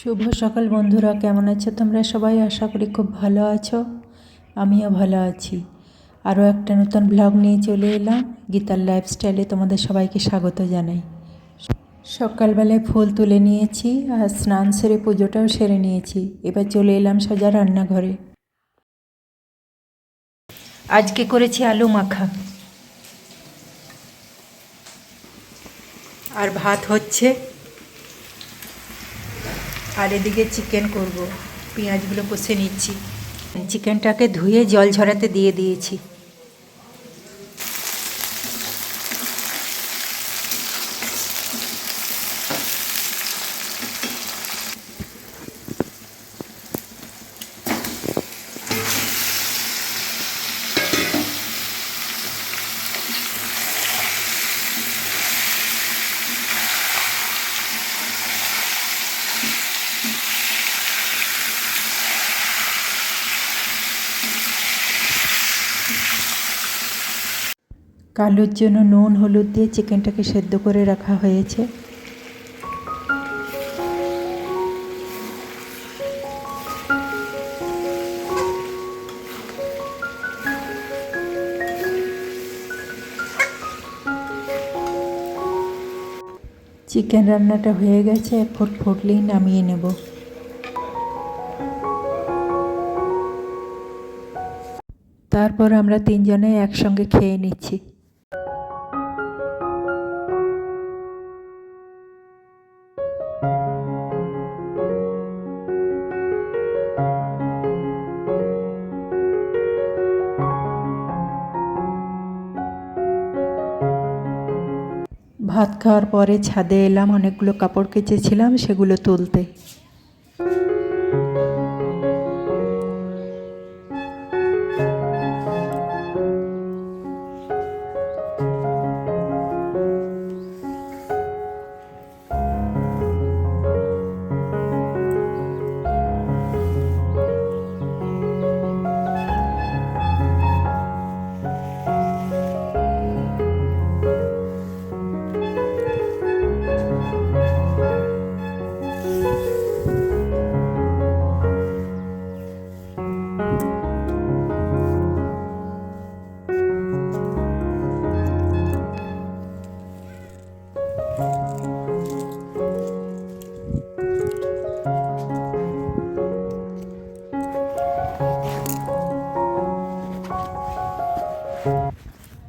শুভ সকাল বন্ধুরা, কেমন আছো তোমরা সবাই? আশা করি খুব ভালো আছো। আমিও ভালো আছি। আরও একটা নতুন ব্লগ নিয়ে চলে এলাম। গীতার লাইফস্টাইলে তোমাদের সবাইকে স্বাগত জানাই। সকালবেলায় ফুল তুলে নিয়েছি আর স্নান সেরে পুজোটাও সেরে নিয়েছি। এবার চলে এলাম সোজা রান্নাঘরে। আজকে করেছি আলু মাখা আর ভাত হচ্ছে, আর এদিকে চিকেন করব। পেঁয়াজগুলো কষে নিচ্ছি। চিকেনটাকে ধুয়ে জল ঝরাতে দিয়ে দিয়েছি। কালুর জন্য নুন হলুদ দিয়ে চিকেনটাকে সেদ্ধ করে রাখা হয়েছে। চিকেন রান্নাটা হয়ে গেছে, এক ফুট ফুটলেই নামিয়ে নেব। তারপর আমরা তিনজনে একসঙ্গে খেয়ে নিচ্ছি। ভাত খাওয়ার পরে ছাদে এলাম, অনেকগুলো কাপড় কেচেছিলাম সেগুলো তুলতে।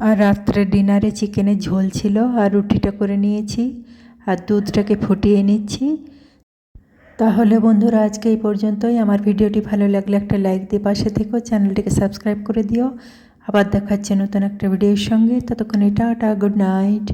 আর রাত্রে ডিনারে চিকেনের ঝোল ছিল, আর রুটিটা করে নিয়েছি আর দুধটাকে ফুটিয়ে নিচ্ছি। তাহলে বন্ধুরা, আজকে এই পর্যন্তই। আমার ভিডিওটি ভালো লাগলে একটা লাইক দিয়ে পাশে থেকো, চ্যানেলটিকে সাবস্ক্রাইব করে দিও। আবার দেখাচ্ছে নতুন একটা ভিডিওর সঙ্গে। ততক্ষণে টাটা, গুড নাইট।